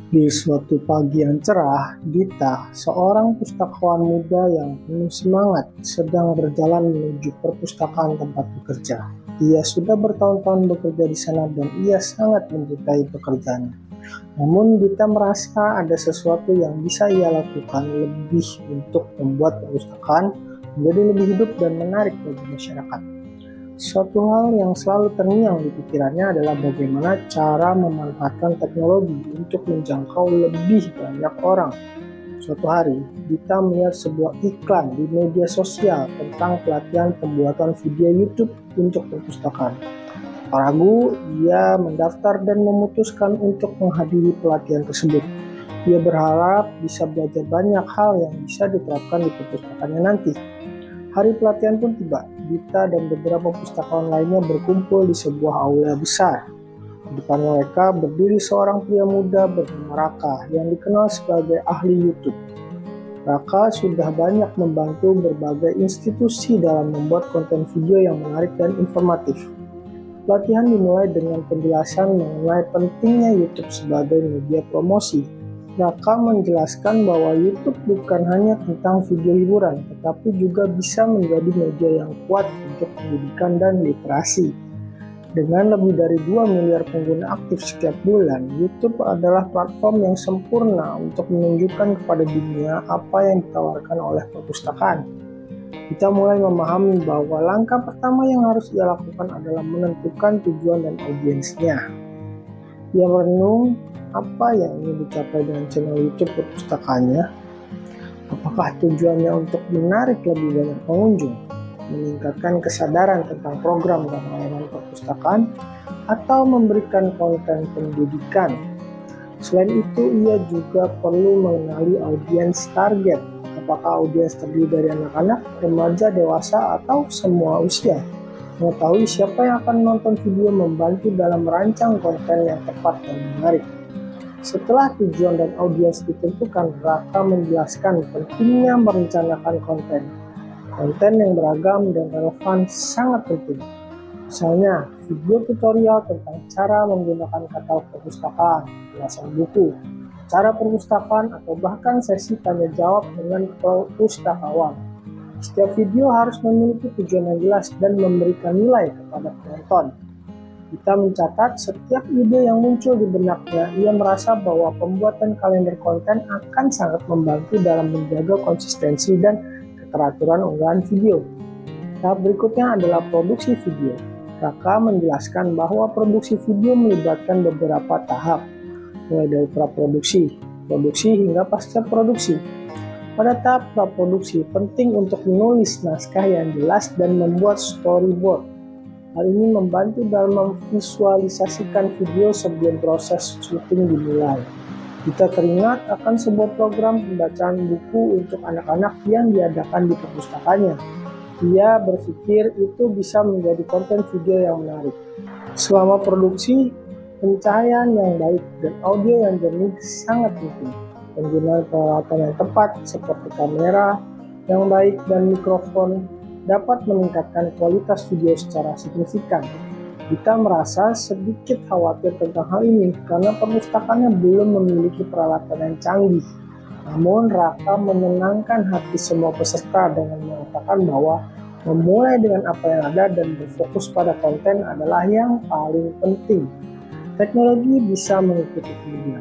Di suatu pagi yang cerah, Dita, seorang pustakawan muda yang penuh semangat, sedang berjalan menuju perpustakaan tempat bekerja. Ia sudah bertahun-tahun bekerja di sana dan ia sangat mencintai pekerjaannya. Namun Dita merasa ada sesuatu yang bisa ia lakukan lebih untuk membuat perpustakaan menjadi lebih hidup dan menarik bagi masyarakat. Suatu hal yang selalu terngiang di pikirannya adalah bagaimana cara memanfaatkan teknologi untuk menjangkau lebih banyak orang. Suatu hari, Dita melihat sebuah iklan di media sosial tentang pelatihan pembuatan video YouTube untuk perpustakaan. Tak ragu, ia mendaftar dan memutuskan untuk menghadiri pelatihan tersebut. Ia berharap bisa belajar banyak hal yang bisa diterapkan di perpustakaannya nanti. Hari pelatihan pun tiba. Dita dan beberapa pustakawan lainnya berkumpul di sebuah aula besar. Di depan mereka berdiri seorang pria muda bernama Raka yang dikenal sebagai ahli YouTube. Raka sudah banyak membantu berbagai institusi dalam membuat konten video yang menarik dan informatif. Pelatihan dimulai dengan penjelasan mengenai pentingnya YouTube sebagai media promosi. Raka menjelaskan bahwa YouTube bukan hanya tentang video hiburan, tetapi juga bisa menjadi media yang kuat untuk pendidikan dan literasi. Dengan lebih dari 2 miliar pengguna aktif setiap bulan, YouTube adalah platform yang sempurna untuk menunjukkan kepada dunia apa yang ditawarkan oleh perpustakaan. Kita mulai memahami bahwa langkah pertama yang harus ia lakukan adalah menentukan tujuan dan audiensnya. Ia merenung apa yang ingin dicapai dengan channel YouTube perpustakaannya. Apakah tujuannya untuk menarik lebih banyak pengunjung, meningkatkan kesadaran tentang program dan layanan perpustakaan, atau memberikan konten pendidikan. Selain itu, ia juga perlu mengenali audiens target. Apakah audiens terdiri dari anak-anak, remaja, dewasa, atau semua usia? Mengetahui siapa yang akan menonton video membantu dalam merancang konten yang tepat dan menarik. Setelah tujuan dan audiens ditentukan, Raka menjelaskan pentingnya merencanakan konten. Konten yang beragam dan relevan sangat penting. Misalnya, video tutorial tentang cara menggunakan katalog perpustakaan, ulasan buku, cara perpustakaan, atau bahkan sesi tanya jawab dengan pustakawan. Setiap video harus memiliki tujuan yang jelas dan memberikan nilai kepada penonton. Kita mencatat setiap ide yang muncul di benaknya. Ia merasa bahwa pembuatan kalender konten akan sangat membantu dalam menjaga konsistensi dan keteraturan unggahan video. Tahap berikutnya adalah produksi video. Raka menjelaskan bahwa produksi video melibatkan beberapa tahap, mulai dari praproduksi, produksi hingga pasca produksi. Pada tahap praproduksi, penting untuk menulis naskah yang jelas dan membuat storyboard. Hal ini membantu dalam memvisualisasikan video sebelum proses syuting dimulai. Kita teringat akan sebuah program pembacaan buku untuk anak-anak yang diadakan di perpustakaannya. Ia berpikir itu bisa menjadi konten video yang menarik. Selama produksi, pencahayaan yang baik dan audio yang jernih sangat penting. Penggunaan peralatan yang tepat seperti kamera yang baik dan mikrofon dapat meningkatkan kualitas video secara signifikan. Kita merasa sedikit khawatir tentang hal ini karena perpustakaannya belum memiliki peralatan yang canggih. Namun Raka menyenangkan hati semua peserta dengan mengatakan bahwa memulai dengan apa yang ada dan berfokus pada konten adalah yang paling penting. Teknologi bisa mengikuti kemudian.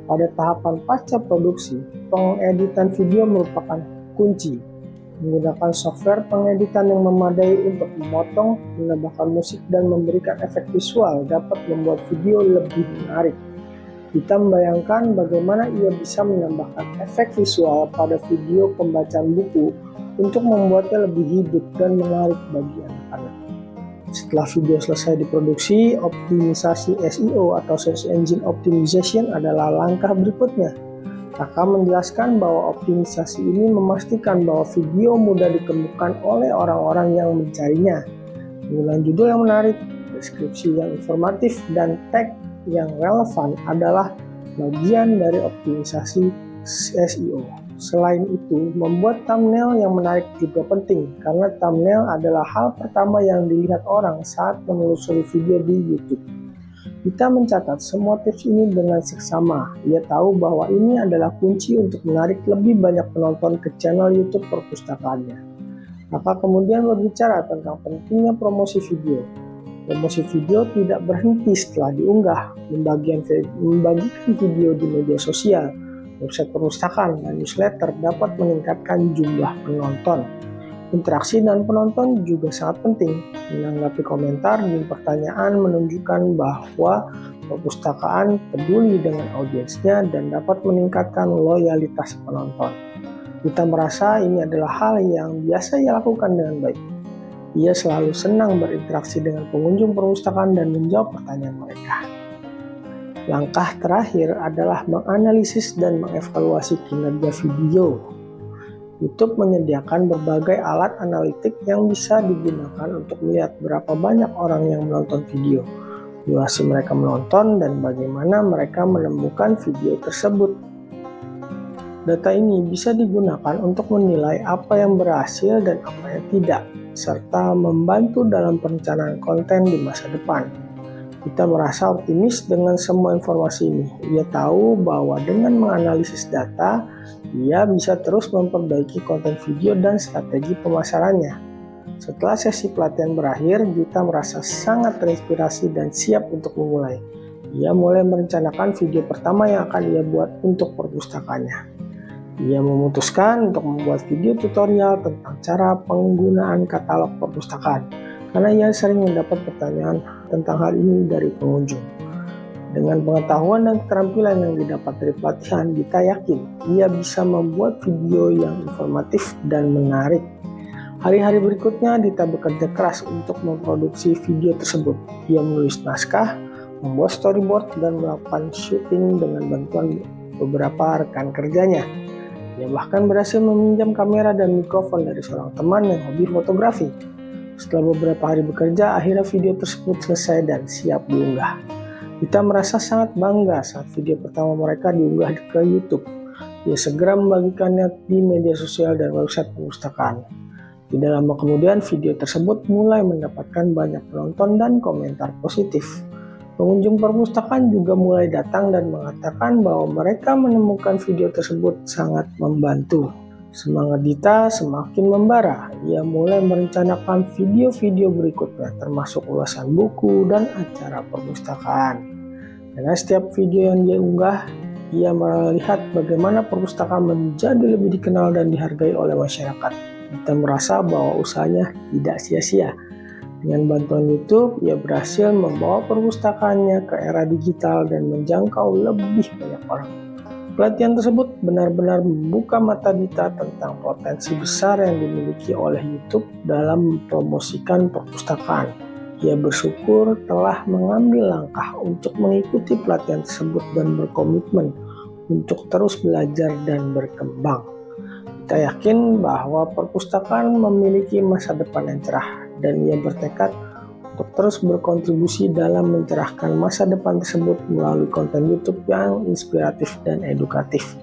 Pada tahapan pasca produksi, pengeditan video merupakan kunci. Menggunakan software pengeditan yang memadai untuk memotong, menambahkan musik, dan memberikan efek visual dapat membuat video lebih menarik. Kita membayangkan bagaimana ia bisa menambahkan efek visual pada video pembacaan buku untuk membuatnya lebih hidup dan menarik bagi anak-anak. Setelah video selesai diproduksi, optimisasi SEO atau Search Engine Optimization adalah langkah berikutnya. Raka menjelaskan bahwa optimisasi ini memastikan bahwa video mudah ditemukan oleh orang-orang yang mencarinya. Penggunaan judul yang menarik, deskripsi yang informatif, dan tag yang relevan adalah bagian dari optimisasi SEO. Selain itu, membuat thumbnail yang menarik juga penting, karena thumbnail adalah hal pertama yang dilihat orang saat menelusuri video di YouTube. Dita mencatat semua tips ini dengan seksama. Ia tahu bahwa ini adalah kunci untuk menarik lebih banyak penonton ke channel YouTube perpustakaannya. Maka kemudian berbicara tentang pentingnya promosi video. Promosi video tidak berhenti setelah diunggah. Membagikan video di media sosial, website perpustakaan, dan newsletter dapat meningkatkan jumlah penonton. Interaksi dan penonton juga sangat penting. Menanggapi komentar dan pertanyaan menunjukkan bahwa perpustakaan peduli dengan audiensnya dan dapat meningkatkan loyalitas penonton. Kita merasa ini adalah hal yang biasa ia lakukan dengan baik. Ia selalu senang berinteraksi dengan pengunjung perpustakaan dan menjawab pertanyaan mereka. Langkah terakhir adalah menganalisis dan mengevaluasi kinerja video. YouTube menyediakan berbagai alat analitik yang bisa digunakan untuk melihat berapa banyak orang yang menonton video, durasi mereka menonton, dan bagaimana mereka menemukan video tersebut. Data ini bisa digunakan untuk menilai apa yang berhasil dan apa yang tidak, serta membantu dalam perencanaan konten di masa depan. Kita merasa optimis dengan semua informasi ini. Ia tahu bahwa dengan menganalisis data, ia bisa terus memperbaiki konten video dan strategi pemasarannya. Setelah sesi pelatihan berakhir, Gita merasa sangat terinspirasi dan siap untuk memulai. Ia mulai merencanakan video pertama yang akan ia buat untuk perpustakaannya. Ia memutuskan untuk membuat video tutorial tentang cara penggunaan katalog perpustakaan, karena ia sering mendapat pertanyaan tentang hal ini dari pengunjung. Dengan pengetahuan dan keterampilan yang didapat dari pelatihan, Gita yakin ia bisa membuat video yang informatif dan menarik. Hari-hari berikutnya, Gita bekerja keras untuk memproduksi video tersebut. Ia menulis naskah, membuat storyboard, dan melakukan syuting dengan bantuan beberapa rekan kerjanya. Ia bahkan berhasil meminjam kamera dan mikrofon dari seorang teman yang hobi fotografi. Setelah beberapa hari bekerja, akhirnya video tersebut selesai dan siap diunggah. Kita merasa sangat bangga saat video pertama mereka diunggah ke YouTube. Ia segera membagikannya di media sosial dan website perpustakaan. Tidak lama kemudian, video tersebut mulai mendapatkan banyak penonton dan komentar positif. Pengunjung perpustakaan juga mulai datang dan mengatakan bahwa mereka menemukan video tersebut sangat membantu. Semangat Dita semakin membara. Ia mulai merencanakan video-video berikutnya, termasuk ulasan buku dan acara perpustakaan. Dengan setiap video yang dia unggah, ia melihat bagaimana perpustakaan menjadi lebih dikenal dan dihargai oleh masyarakat. Dita merasa bahwa usahanya tidak sia-sia. Dengan bantuan YouTube, ia berhasil membawa perpustakaannya ke era digital dan menjangkau lebih banyak orang. Pelatihan tersebut benar-benar membuka mata Dita tentang potensi besar yang dimiliki oleh YouTube dalam mempromosikan perpustakaan. Ia bersyukur telah mengambil langkah untuk mengikuti pelatihan tersebut dan berkomitmen untuk terus belajar dan berkembang. Kita yakin bahwa perpustakaan memiliki masa depan yang cerah, dan ia bertekad untuk terus berkontribusi dalam mencerahkan masa depan tersebut melalui konten YouTube yang inspiratif dan edukatif.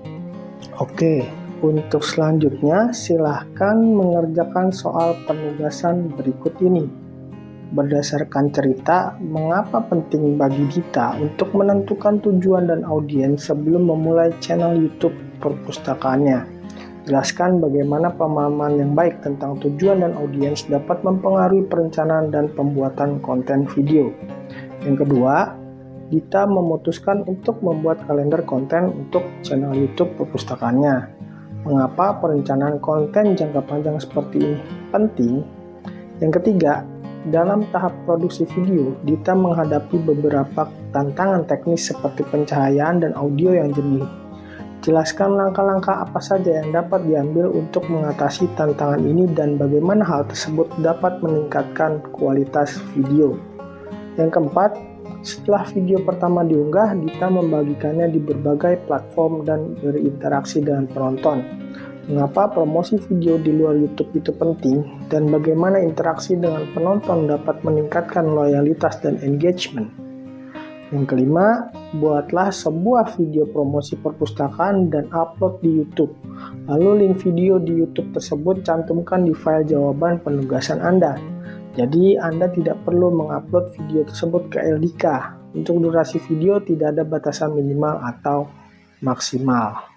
Oke, untuk selanjutnya silahkan mengerjakan soal penugasan berikut ini. Berdasarkan cerita, mengapa penting bagi Dita untuk menentukan tujuan dan audiens sebelum memulai channel YouTube perpustakaannya? Jelaskan bagaimana pemahaman yang baik tentang tujuan dan audiens dapat mempengaruhi perencanaan dan pembuatan konten video. Yang kedua, Dita memutuskan untuk membuat kalender konten untuk channel YouTube perpustakaannya. Mengapa perencanaan konten jangka panjang seperti ini penting? Yang ketiga, dalam tahap produksi video, Dita menghadapi beberapa tantangan teknis seperti pencahayaan dan audio yang jernih. Jelaskan langkah-langkah apa saja yang dapat diambil untuk mengatasi tantangan ini dan bagaimana hal tersebut dapat meningkatkan kualitas video. Yang keempat, setelah video pertama diunggah, Dita membagikannya di berbagai platform dan berinteraksi dengan penonton. Mengapa promosi video di luar YouTube itu penting dan bagaimana interaksi dengan penonton dapat meningkatkan loyalitas dan engagement. Yang kelima, buatlah sebuah video promosi perpustakaan dan upload di YouTube. Lalu link video di YouTube tersebut cantumkan di file jawaban penugasan Anda. Jadi Anda tidak perlu mengupload video tersebut ke LDK. Untuk durasi video tidak ada batasan minimal atau maksimal.